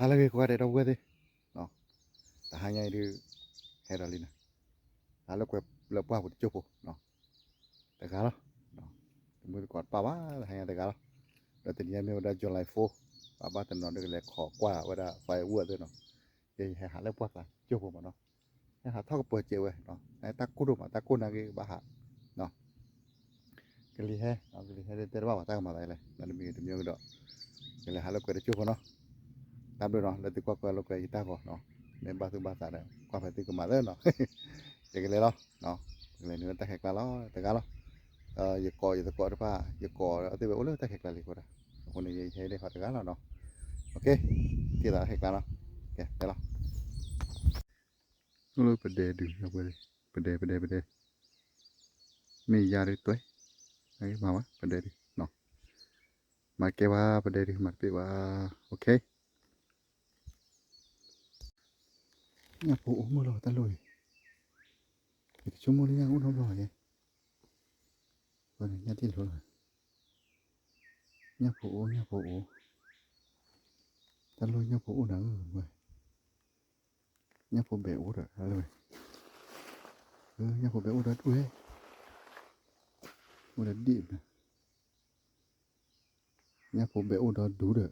halage ko ade daw gade no ta hanya di heralina hala ko la pa bu chopo no ta galo no mu ko pa ba hanya ta galo da tin ya me da July 4 pa ba tin no de le kho kwa wa da fa wu de no ye ha la pa ka chopo ma no ha tho ko po che we no ta ku do ma ta ku na ge ba ha no cái li he cái li he de ba ba ta ma dai le na mi de mi do cái là hala ko de chopo no tam được rồi là từ qua lúc này ta có nó nên ba thứ ba ta này qua phải từ mà lớn nó cái này đó nó cái này nữa ta hẹn là nó ta cá đó giờ cò đó pa giờ cò ở từ bữa ta hẹn là gì đó con này thấy đây họ ta cá là nó ok thì ta hẹn là nó ok đây đó nó bật đề được không bật đề mi ra đi tuổi ấy mà bật đề đi nó mà kêu bật đề đi mà kêu ok nhà phụ mua rồi ta lùi thì chúng mua đi nhà cũng không rồi vậy rồi nhà thì rồi nhà phụ ta lùi nhà phụ đã rồi nhà phụ bể út rồi ta lùi nhà phụ bể út rồi đuôi út đã điểm nhà phụ bể út đó đủ rồi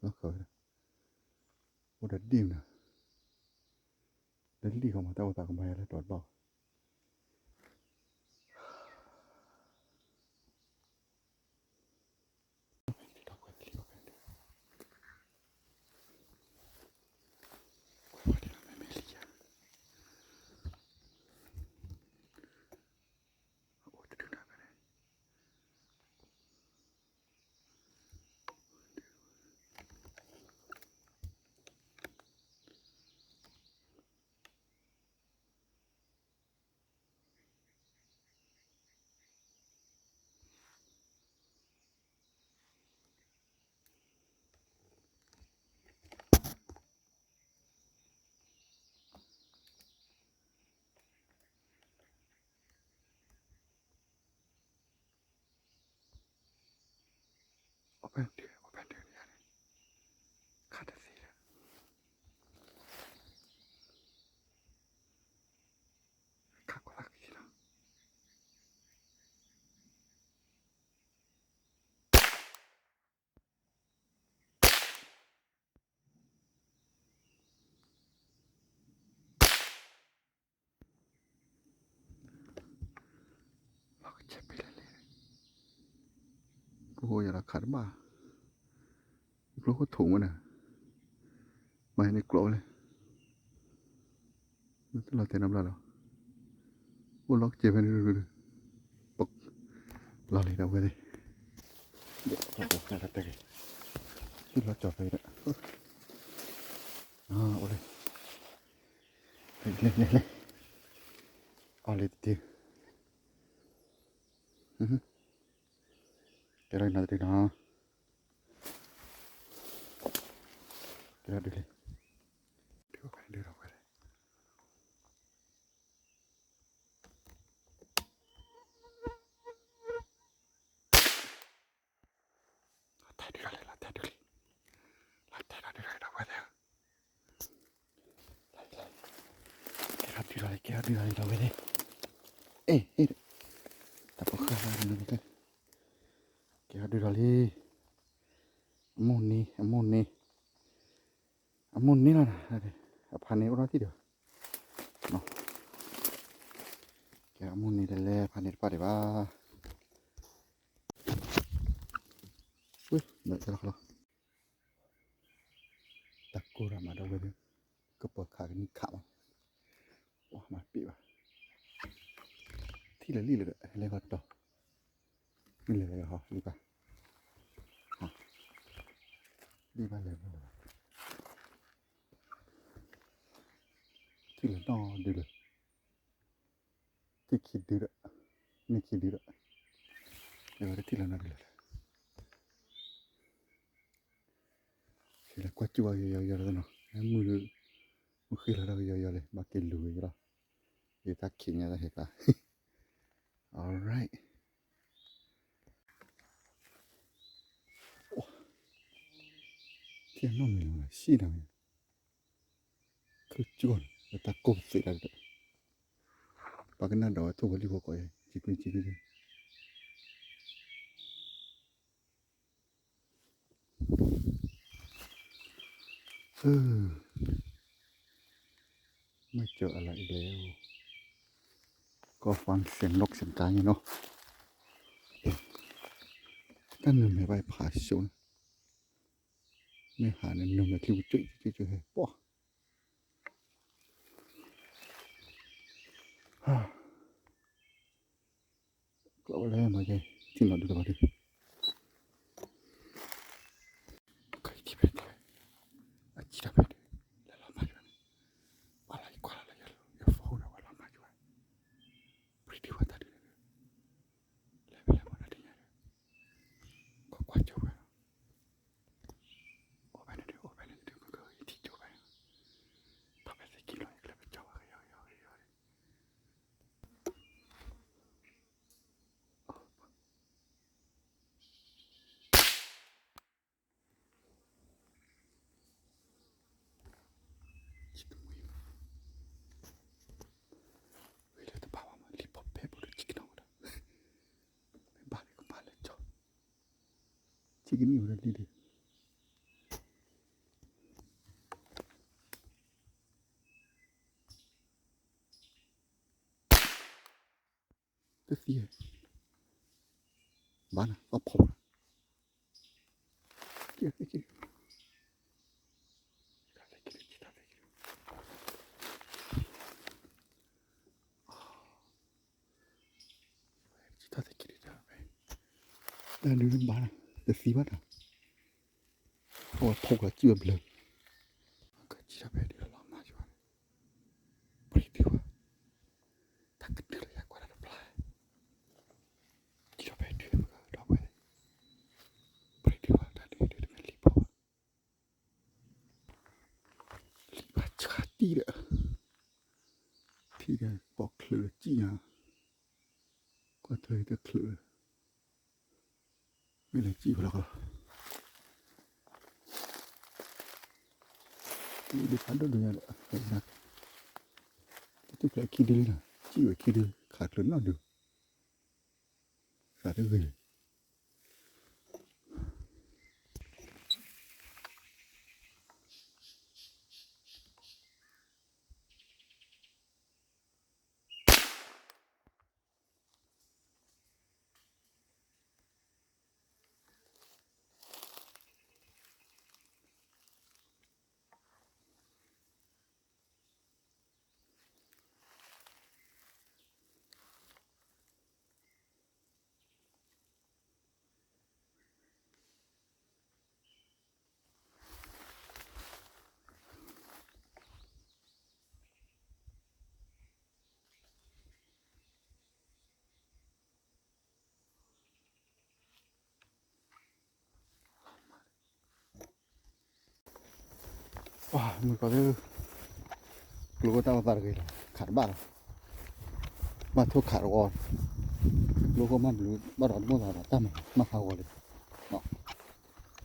nó khởi út đã điểm nè đến đi không mà tao không bay là đọt bỏ open khát gì đó khát quá gì đó nó chết bị lên cô giờ là khát mà lúc có thủng rồi nè mày này clộ lên nó là tên năm là đâu cô lóc chết bên rồi bốc lo lấy đâu cái đi để cho cô là tay cái lo chọt đây đó ôi lên lên tiêu cái này là từ đó cái đó được đưa đâu cái tay đưa lại là tay đưa lại tay nó đưa lại đâu cái đấy cái đó đưa lại đâu cái đấy ê ta có khá là nhiều cái đó đưa lại ammoni là pane ora ti được no cái ammoni delle pane pare va ui đợi cho nó đặt cô ra mà đâu cái cứ bật khá cái khảm ủa mà bị vào thì là lì rồi lấy vật đâu lì rồi hả đi vào hả đi vào lấy vào thì là no đi rồi thì khi đi rồi nên khi đi rồi rồi thì là nó đi rồi thì là quá chua giờ rồi nó mưa khi là đâu giờ này mà cái lùi rồi thì ta khiến nhà ta hết là alright 天弄没了，西那边，可久了，他狗死了的，把个那刀做个里头搞耶，几个，ไม่เจออะไรอีกแล้วก็ฟังเสียงนกเสียงกาอยู่เนาะนั่นหนึ่งไม่ไปผ่าชนไม่หาหนึ่งหนึ่งคิวจุ๊ยป้อก็อะไรมาใจที่เราดูตัวดิใครที่เป็นอาชีพเป็นแล้วเรามาอยู่อะไรกว่าอะไรอย่าฟ้องนะว่าเรามาอยู่ปริวัติอะไรแล้วเวลามันอะไรเนี่ยก็กว่าจะว่าโอ้ไปนะเดี๋ยวก็ที่จะไปทำไปสักกี่ร้อยแล้วไปเจ้าอะไรคิดดูมั้ยเวลาจะบ้ามันรีบพบแพทย์บุรุษจิกน้องนะบ้าเลยก็บ้าเลยจ้ะจิกนี่อยู่แล้วดีแต่เสียบ้านะก็พอเกี่ยวกับจิตใจไปแต่ดูนั่นบ้านะแต่สีบ้านะโอ้พกแล้วจืดเลยก็จิตใจไปเดี๋ยวเรามาช่วยบริดีว่าถ้าเกิดเดือดอยากกว่านั้นปลายจิตใจไปเดี๋ยวเราไปบริดีว่าถ้าเดือดมันรีบพอรีบชาตีเลยที่แกบอกเคลือจีอ่ะก็เธอจะเคลือไม่เลยจีบแล้วก็นี่ดิฉันต้องดูอย่างไรนะที่แปลคิดดีนะจีบคิดดีขาดหรือน่าดูขาดได้เลยว้ามือก็เลยกลัวตาตาเลยขาดบ้านมาทุกขาดก่อนลูกก็มันรู้บ้านเราบ้านเราตั้มมาหาวันเลยเนาะ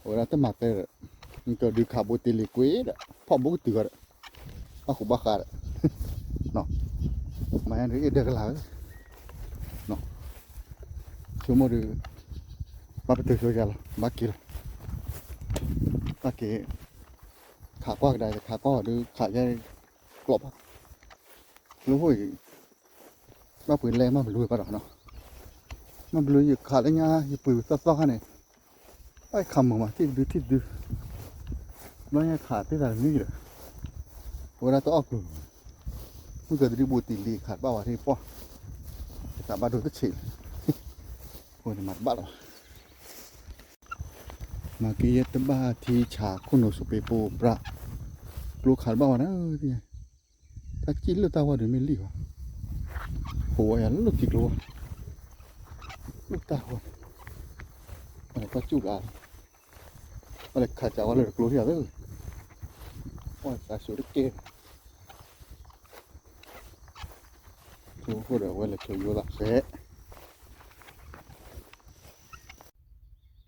เวลาตั้มมาเตอร์มันก็ดูขาบุตรลิกวิดพ่อบุตรก็มาขุบบ้าขาดเนาะมาอันนี้เด็กแล้วเนาะชั่วโมงดูมาเป็นตัวช่วยกันละมากี่ละมากี่ขาก้อนได้ขาก้อนดูขาใหญ่กรอบรู้ไหมมาปืนแรงมาเป็นลุยปะหรอเนาะมาเป็นลุยขาได้ง่ายอย่าปืนซ้อๆเนี่ยไอ้คำมึงมาที่ดูไม่ใช่ขาที่ไหนนี่เลยเวลาต้องออกดูมันเกิดรีบูติลีขาดบ้าวที่ป้อแต่บ้าดูตัวฉีดคนมัดบ้าหรอมาเกียตบ้าที่ฉากคุณโนสุเปโปปลาลูกขาดบ้าวนะที่ไงถ้ากินแล้วตาว่าเดี๋ยวไม่รีบหัวอย่างลูกจิกลัวลูกตาหัวอะไรก็จุกอ่ะอะไรขาดจากว่าเลยกลัวที่อะไรว่าสายสุดเก๋ตัวหัวเดี๋ยวว่าเลยเขียวอยู่ละเสะ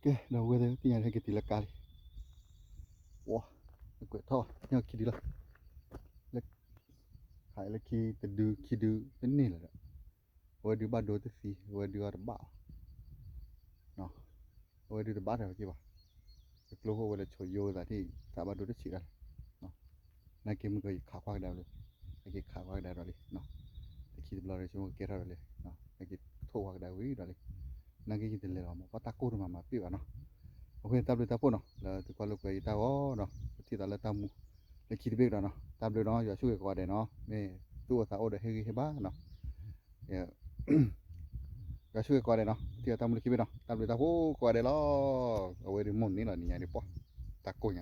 เก๋เราเว้ยที่ยังให้กินตีละกาล ว้าเกิดท่อเนี่ยคิดดีละเล็กขายเล็กคีแต่ดูคิดดูเป็นนี่แหละว่าดูบ้านดูแต่สีว่าดูอะไรบ้าเนาะว่าดูแต่บ้านอะไรกี่วะกลัวว่าเลยช่วยโย่แต่ที่ถ้าบ้านดูได้ฉีกันเนาะนั่นคือมันก็ขาควากได้เลยนั่นคือขาควากได้เลยเนาะแต่คิดเราเลยช่วยเกล้าเลยเนาะนั่นคือโทษควากได้วิ่งเลยนั่นคือคิดเลยเราเพราะตากูมาปีวะเนาะโอเคตามเลยตาพูดเนาะแล้วทุกคนลูกไปตาอ๋อเนาะที่ตาเลยตามูเลยคิดเบี้ยเนาะตามเลยเนาะอย่าช่วยกว่าเดี๋ยวเนาะนี่ตัวสาวเดี๋ยวให้บ้าเนาะเนี่ย ก็ช่วยก่อนเลยเนาะที่ทำเลยคิดไปเนาะทำเลยตาหูก่อนเลยล้อเอาไว้ในมุนนี่แหละนี่ไงเดี๋ยวปะตะโกนไง